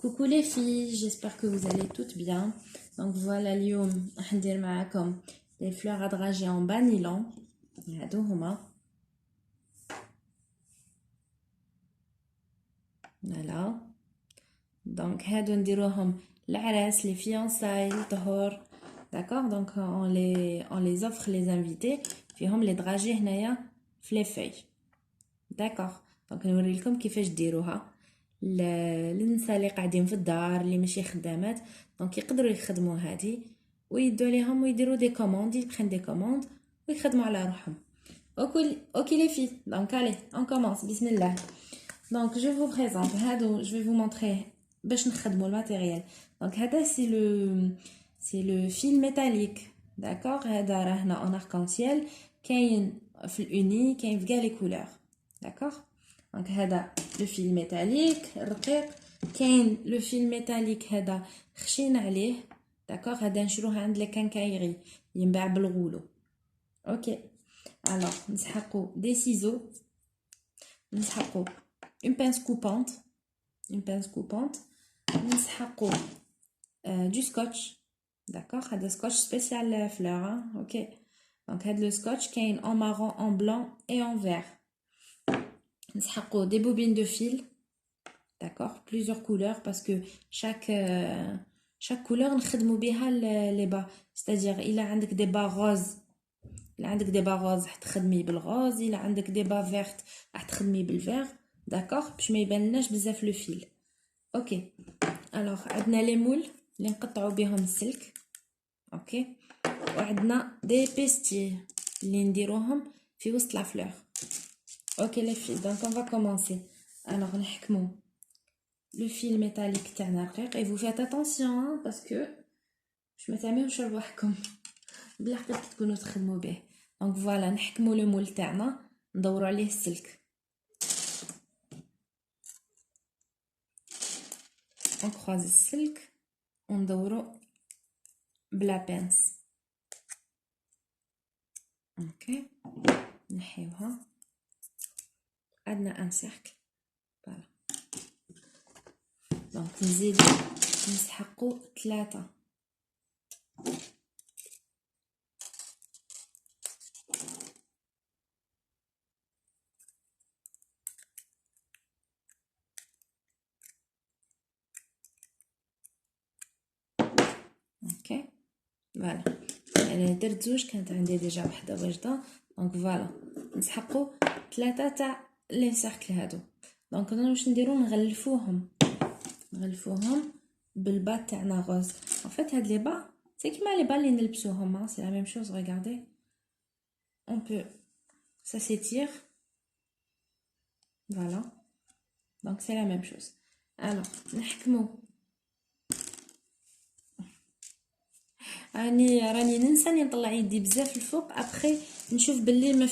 Coucou les filles, j'espère que vous allez toutes bien. Donc voilà, اليوم راح ندير معاكم les fleurs à dragées en bas nylon. هادو هما. Voilà. Donc هادو نديروهم العراس les fiançailles الطهور. D'accord? Donc on les offre les invités. فيهم les dragées هنايا في les feuilles. D'accord. Donc نوريلكم كيفاش ديروها. النساء اللي قاعدين في الدار اللي ماشي خدامات دونك يقدروا يخدموا هذه ويدوا ليهم ويديروا دي كوموند يبخن دي كوموند ويخدموا على روحهم. اوكي les filles. Donc allez, on commence. بسم الله. Donc je vous présente هادو je vais vous montrer باش نخدموا الماتيريال. Donc هذا c'est le fil métallique. D'accord. هذا راهنا en arc-en-ciel كاين في الأوني كاين في كاع لي كولور. D'accord. Donc هذا le fil métallique رقيق كاين le fil métallique هذا خشين عليه. داكوغ هذا نشروه عند لي كانكايري ينباع بالغولو. اوكي alors نسحقوا دي سيزو نسحقوا une pince coupante نسحقوا du scotch. داكوغ هذا scotch spécial fleur. اوكي donc هذا le scotch كاين en marron en blanc et en vert. نسحقوا des bobines de fil. D'accord, plusieurs couleurs parce que chaque couleur نخدموا بها les bas. C'est-à-dire il a عندك des bas roses. il a عندك des bas roses راح تخدمي بالغوز. il a عندك des bas vertes راح تخدمي بالفير. d'accord باش ما يبانلناش بزاف لو فيل. اوكي alors عندنا لي مول اللي نقطعوا بهم السلك. اوكي وعندنا دي بيستي اللي نديروهم في وسط لا فلور. اوكي les filles, donc on va commencer. alors نحكموا le fil métallique تاعنا رقيق et vous faites attention parce que باش ما تعملوش رواحكم بلا حقيقة تكونوا تخدموا به. دونك فوالا نحكموا لو مول تاعنا ندوروا عليه السلك. نكروز السلك وندوروا بلا بانس. اوكي نحيوها عندنا ان سيركل. فوالا دونك نزيدو نسحقوا 3. اوكي فوالا انا درت زوج كانت عندي ديجا وحده واجده. دونك فوالا نسحقوا 3 تاع لي سيركل هادو. دونك انا واش نديرو نغلفوهم بالبا تاعنا غوز. en fait هاد لي با سي كيما لي با اللي نلبسوهم. سي لا ميم شوز. regardez on peut ça s'étire. voilà donc c'est la même chose. alors نحكمو راني ننسى نطلع يدي بزاف الفوق ابري نشوف باللي ما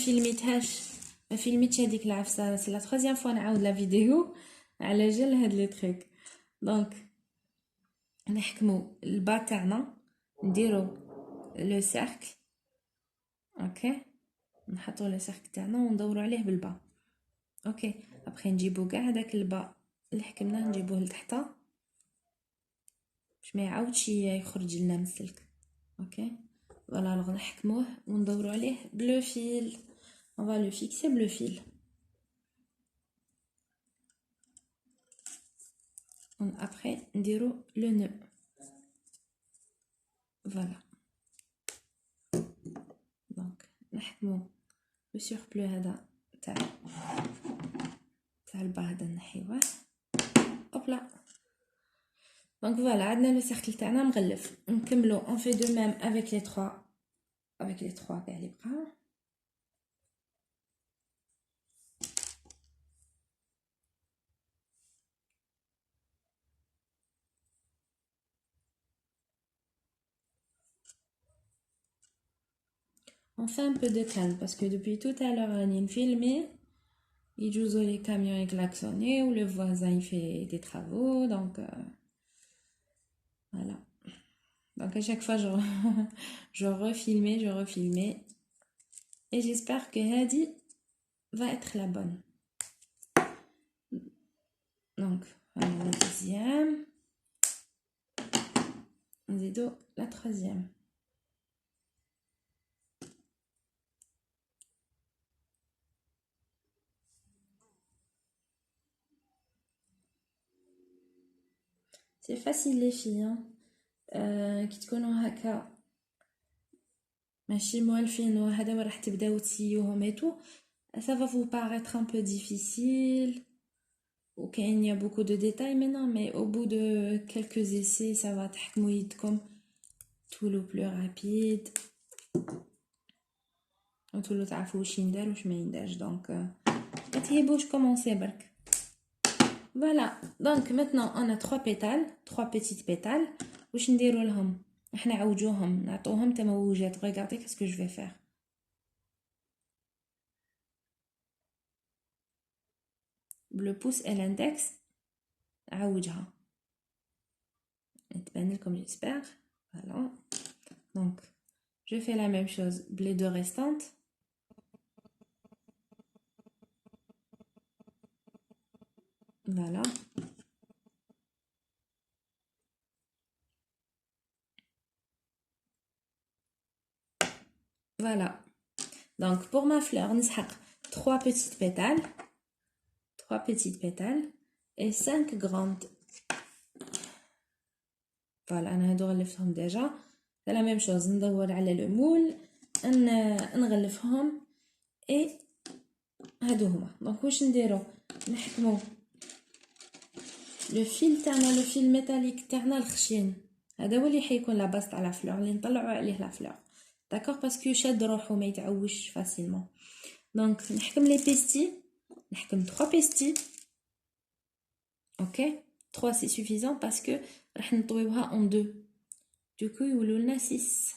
فيلميتش هذيك العفسه. سي لا 3 فوا نعاود لا فيديو على جال هاد لي تريك. دونك نحكموا البا تاعنا نديرو لو سيركل. اوكي نحطوا لو سيركل تاعنا وندوروا عليه بالبا. اوكي ابري نجيبو كاع هذاك البا اللي حكمناه نجيبوه لتحت باش ما يعاودش يخرج لنا من السلك. اوكي فوالا لغ نحكموه وندوروا عليه بلو فيل. on va le fixer bleu fil. après نديرو le nœud. voilà donc نحكمو le surplus هذا تاع البا هذا نحيوه. اوبلا donc voilà عندنا le cercle تاعنا مغلف. نكملو on fait de même avec les trois كاع لي بقاو. on fait un peu de calme parce que depuis tout à l'heure راني filmer يجوزوا les camions et klaxonner ou le voisin il fait des travaux. donc voilà donc à chaque fois je refilmais et j'espère que Hadi va être la bonne. donc voilà le deuxième. نزيدو la troisième. C'est facile les filles, hein. كي تكونوا هكا ماشي موالفين وهذا وراح تبداو تسيوهم et tout, ça va vous paraître un peu difficile. Ok, il y a beaucoup de détails maintenant, mais au bout de quelques essais, ça va être comme tout le plus rapide. Tout le تعرفوا واش يندار واش ما يندارش. Donc ما تهيبوش commencer برك. Voilà. Donc maintenant on a trois pétales, trois petites pétales. واش نديروا لهم؟ احنا عوجوهم نعطوهم تموجات. Regardez qu'est-ce que je vais faire. Le pouce et l'index عوجها. تبان لكم j'espère. Voilà. Donc je fais la même chose les deux restantes. Voilà. Voilà. Donc pour ma fleur, on a trois petites pétales et 5 grandes. Voilà, on a غلفتهم déjà. C'est la même chose. ندور على le moule, نغلفهم et هادو هما. Donc واش نديرو؟ نحكمو le fil تاعنا، le fil métallique تاعنا الخشين. هذا هو اللي حيكون لا باس تاع لا فلور اللي نطلعوا عليه لا فلور. D'accord, parce que شاد روحو ما يتعوش facilement. Donc نحكم les pestis. نحكم 3 pestis. Ok, 3 c'est suffisant parce que راح نطويوها en 2. Du coup يولوا لنا 6.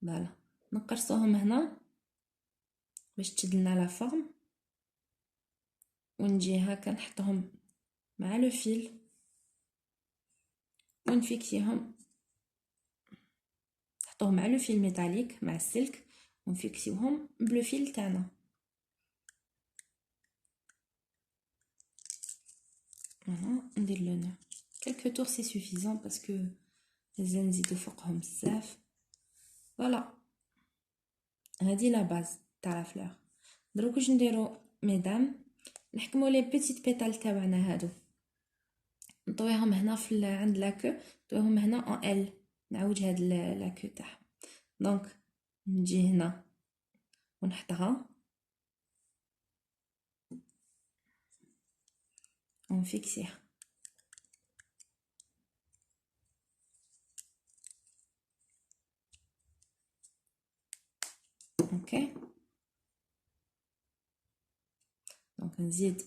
Voilà. نقرصوهم هنا باش تشد لنا لا فورم ونجي هكا نحطهم مع لو فيل ونفيكسيهم. نحطوهم مع لو فيل ميتاليك مع السلك ونفيكسيوهم بلو فيل تاعنا. Voilà, ندير لو نو quelques tours c'est suffisant parce que لازم نزيدو فوقهم بزاف. Voilà. هذه لا باز تاع لا فلور. دروك واش نديرو ميدام؟ نحكمو لي بيتيت بيتال تاعنا هادو نطويهم هنا في عند لاكو، نطويهم هنا ان ال. نعوج هاد لاكو تاعها. دونك نجي هنا ونحطها ونفيكسيها. اوكي. دونك نزيد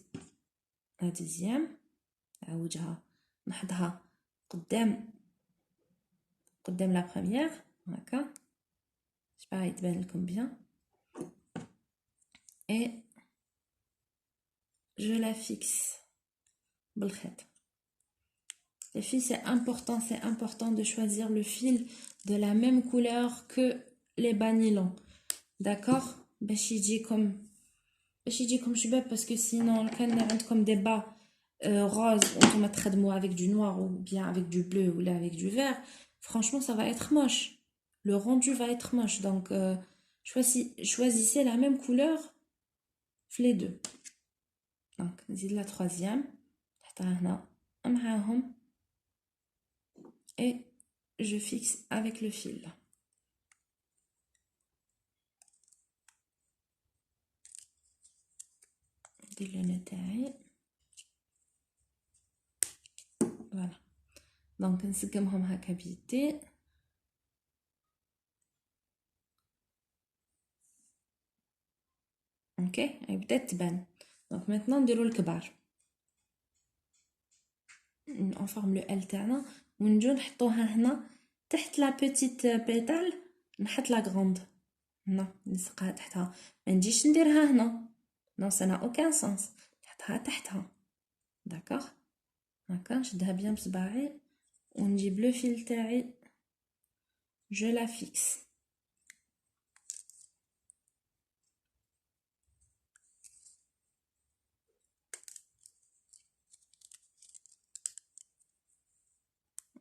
لا دوزيام، نعوجها نحطها قدام لا بروميير هكا. جيسبر يتبان لكم بيان. et je la fixe بالخيط. Les filles, c'est important de choisir le fil de la même couleur que les bas nylon. D'accord? باش يجيكم شباب parce que sinon كان عندكم des bas roses وانتم تخدموا avec du noir ou bien avec du bleu ou là avec du vert, franchement ça va être moche. Le rendu va être moche. Donc choisissez la même couleur les deux. Donc نزيد la troisième نحطها هنا معاهم et je fixe avec le fil. ندير لو نو تاعي. فوالا. دونك نسقمهم هكا بيدي. اوكي هاي بدات تبان. دونك ميتنون نديرو الكبار اون فورم لو ال تاعنا ونجو نحطوها هنا تحت لا بيتيت بيتال. نحط لا غروند هنا نلصقها تحتها، ما نجيش نديرها هنا. نو سا نا اوكان سونس. نحطها تحتها. داكوغ هكا نشدها بيان بصباعي ونجيب لو فيل تاعي جو لا فيكس.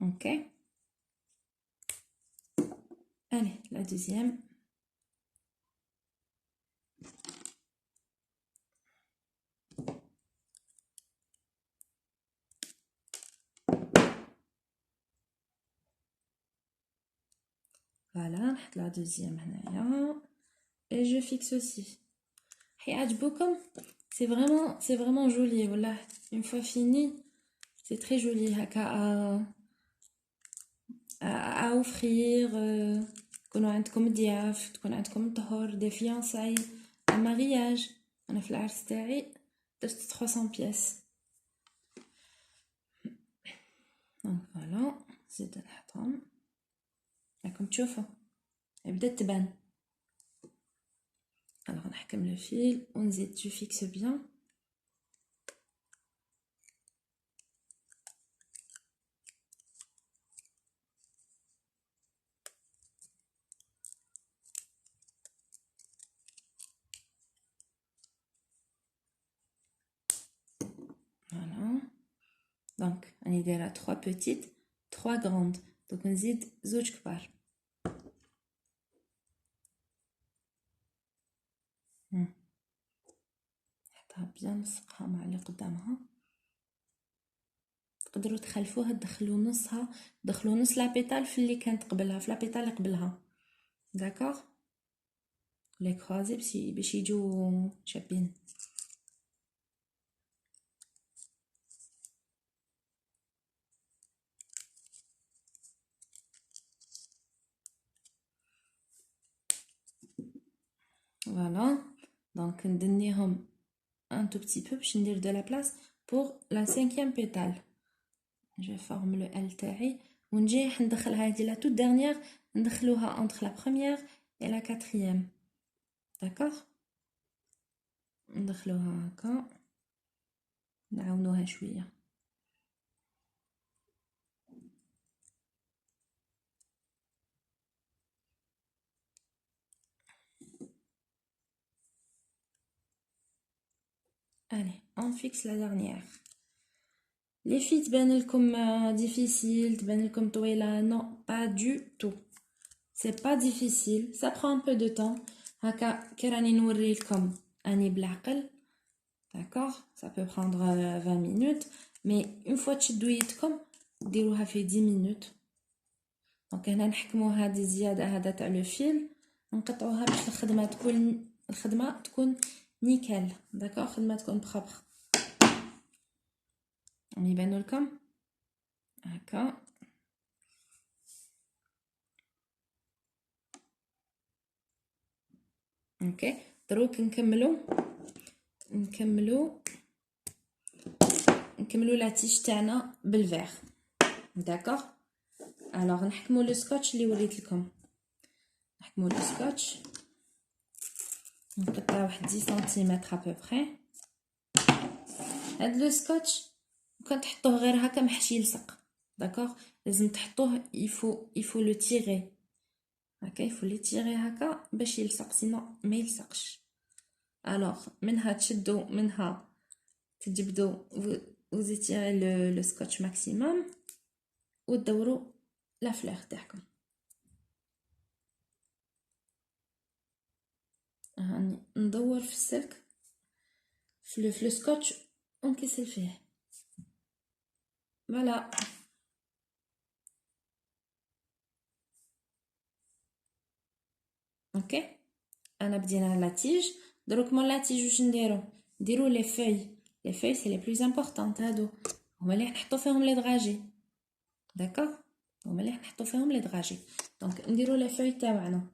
اوكي Allez, la deuxième. Voilà, la deuxième هنايا. Et je fixe aussi. C'est vraiment joli. Voilà, une fois fini, c'est très joli. À offrir. تكونوا عندكم ضياف، تكون عندكم طهور، des fiançailles، un mariage. أنا في العرس تاعي درت 300 pièces. Donc voilà, زيد نحطهم. راكم تشوفوا بدات تبان. Alors نحكم le fil ونزيد je fixe bien. Voilà. Donc on est déjà 3 petites, 3 grandes. Donc on زيد زوج كبار. نحطها بيان نسقها مع اللي قدامها. تقدروا تخلفوها تدخلوا نصها، تدخلوا نص لابيتال في اللي كانت قبلها، في لابيتال اللي قبلها. داكوغ لي كروزي باش يجوا شابين. Voilà, donc ندنيهم un tout petit peu باش ندير de la place pour la 5e pétale. Je forme le L تاعي ونجي ندخلها هذه la toute dernière ندخلوها entre la première et la 4e. d'accord ندخلوها هكا نعاونوها شويه. Allez, on fixe la dernière. Les filles تبان لكم difficile, تبان لكم طويلة. Non, pas du tout. C'est pas difficile, ça prend un peu de temps. هكا كي راني نوري لكم اني بالعقل. D'accord, ça peut prendre 20 minutes, mais une fois تشدوا يدكم ديروها في 10 minutes. دونك هنا نحكموا هذه الزياده هذا تاع لو فيل نقطعوها باش الخدمه تكون نيكل. داكوغ الخدمه تكون بروبر. يبانوا لكم هكا. اوكي دروك نكملوا لا تيش تاعنا بالفيغ. داكوغ الوغ نحكموا لو سكوتش اللي وريت لكم. نحكموا لو سكوتش نقطع واحد 10 سنتيمتر ابوبري. هاد لو سكوتش كون تحطوه غير هكا محشي يلصق. داكوغ لازم تحطوه يفو لو تيغي هكا، يفو لي تيغي هكا باش يلصق، سينو ما يلصقش. الوغ منها تشدو منها تجبدو وزيتيري لو سكوتش ماكسيموم ودوروا لا فلور تاعكم. هاني ندور في السلك في لو سكوتش ونكسل فيه. فوالا اوكي. انا بدينا لا تيج. دروك مون لا تيج واش نديرو لي فوي سي لي بلوز امبورطونط. هادو هما اللي نحطو فيهم لي دراجي. داكوغ هما اللي نحطو فيهم لي دراجي. دونك نديرو لي فوي تاعنا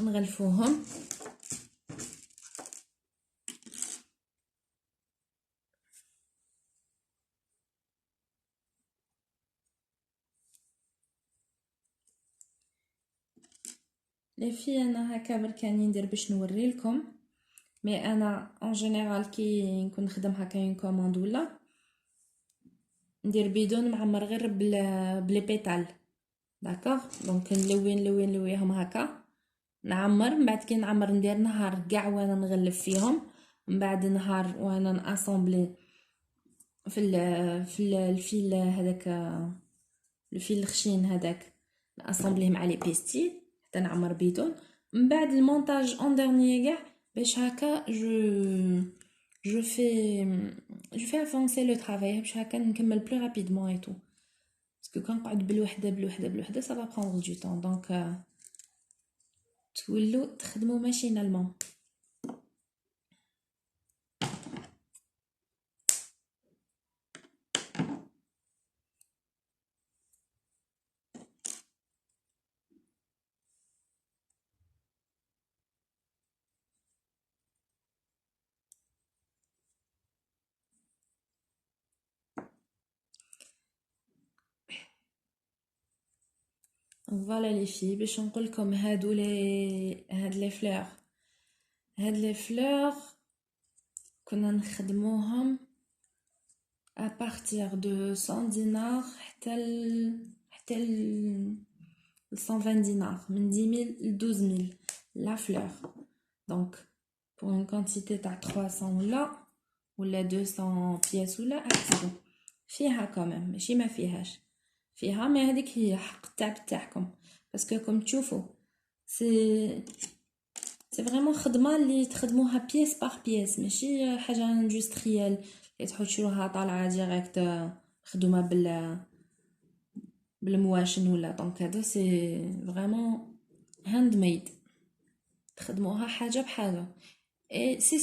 نغلفوهم. لي في انا هكا برك راني ندير باش نوري لكم، مي انا اون جينيرال كي نكون نخدم هكا اون كوموند ولا ندير بيدون معمر غير بلي بيتال. داكوغ دونك نلويهم هكا نعمر. من بعد كي نعمر ندير نهار كاع وانا نغلف فيهم، من بعد نهار وانا ناسامبلي في الفيل هذاك الفيل الخشين هذاك ناسامبليه مع لي بيستي تنعمر بيتون من بعد المونتاج en dernier كاع باش هكا je fais avancer le travail باش هكا نكمل plus rapidement et tout parce que كنقعد بالوحده ça va prendre du temps donc تولوا تخدموا ماشينالمون. Voilà les filles باش نقول لكم هاد لي fleurs كنا نخدموهم à partir de 100 dinars حتى 120 dinars من 10 000 ل 12 000 la fleur donc pour une quantité تاع 300 ولا 200 pièces ولا اكتبوا فيها quand même ماشي ما فيهاش فيها ما هذيك هي حق التعب تاعكم باسكو كم تشوفوا سي فريمون خدمه اللي تخدموها بيس بار بيس ماشي حاجه اندستريال اللي تحوشوها طالعه ديريكت مخدومه بالمواشن ولا دونك هذا سي فريمون هاند ميد تخدموها حاجه بحاجه et c'est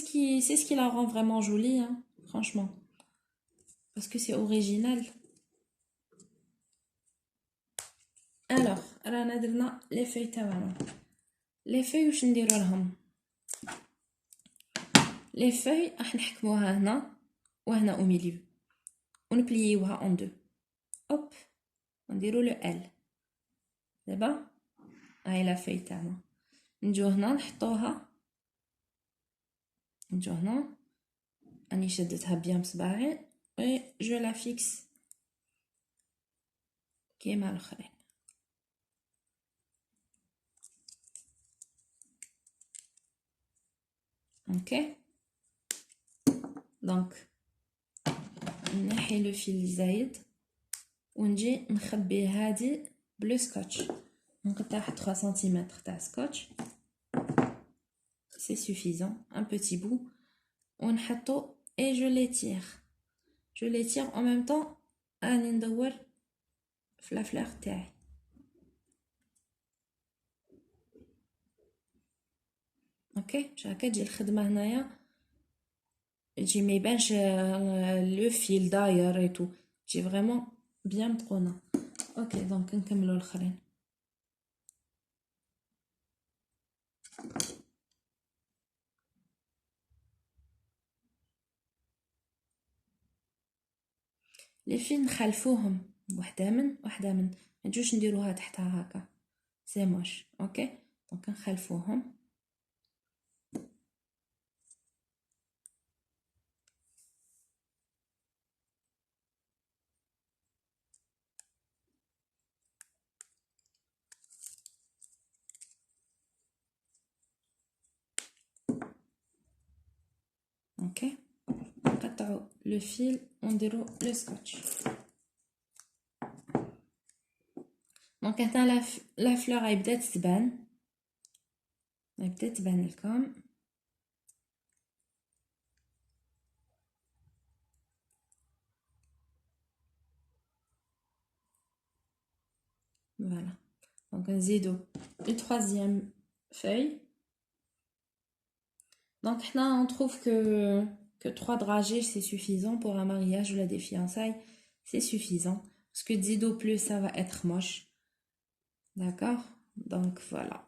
ce qui la rend vraiment jolie hein, franchement parce que c'est original. alors رانا درنا لي فاي تاعنا لي فاي واش نديرو لهم لي فاي راح نحكموها هنا وهنا او ميليو ونبليوها اون دو اوب ونديرو لو ال دابا هاي لا فاي تاعنا نجو هنا نحطوها نجو هنا اني شدتها بيان بصباعي و جو لا فيكس كيما الاخرين اوكي دونك نحي لو فيل زايد ونجي نخبي هادي بلو سكotch نقطع 3 سنتيمتر تاع سكotch c'est suffisant un petit bout ونحطو et je l'étire en même temps اني ندور في لا فلور تاعي اوكي هكا تجي الخدمه هنايا تجي ما يبانش لو فيل داير اي تو تجي فريمون بيان متقونه. اوكي دونك نكملوا الاخرين. لي فيل نخلفوهم وحده من ما نجوش نديروها تحتها هكا سي موش. اوكي دونك نخلفوهم اوكي نقطعوا لو فيل ونديروا لو سكotch. دونك حتى لا فلور هاي بدات تبان لكم فوالا. دونك نزيدو une troisième feuille. Donc on trouve que 3 dragées c'est suffisant pour un mariage ou la des fiançailles, c'est suffisant parce que 10 au plus ça va être moche. D'accord, donc voilà.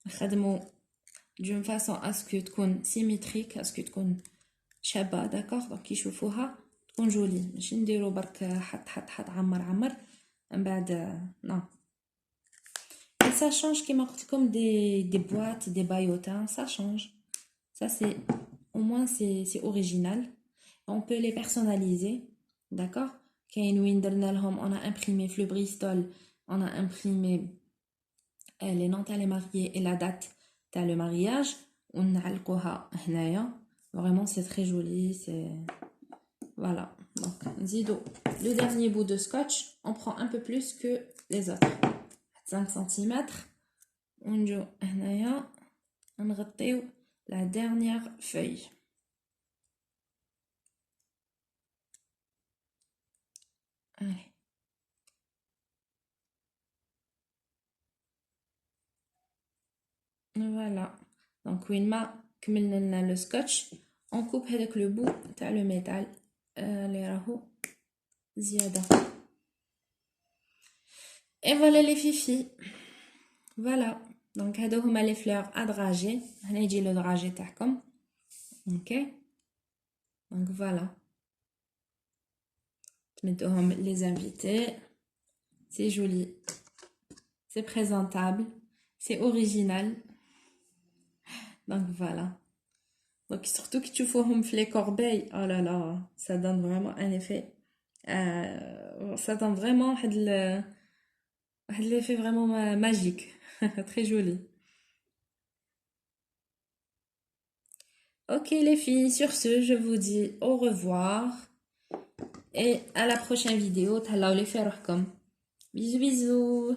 نخدمو d'une façon à ce que تكون symétrique, à ce que تكون شابه. d'accord donc يشوفوها تكون جولي ماشي نديرو برك حط عمر من بعد non. Et ça change كيما قلت لكم des boîtes des baillotins, ça change, ça c'est au moins c'est original, on peut les personnaliser. d'accord كاين وين درنا لهم on a imprimé في Bristol on a imprimé les noms تاع les mariés et la date تاع le mariage ونعلقوها هنايا. vraiment c'est très joli, c'est Voilà. Donc, zido le dernier bout de scotch. On prend un peu plus que les autres. 5 cm. On joue la dernière feuille. Allez. Voilà. Donc, le scotch. On coupe avec le bout de le métal. Et voilà les fifis. Voilà. Donc, هادو هما les fleurs à drager. هنا يجي le dragé تاعكم. Ok. Donc, voilà. تمدوهم les invités. C'est joli. C'est présentable. C'est original. Donc, voilà. Donc, surtout que tu vois les corbeilles. Oh là là. Ça donne vraiment un effet. Ça donne vraiment l'effet vraiment magique. Très joli. Ok les filles, sur ce, je vous dis au revoir et à la prochaine vidéo. Bisous bisous.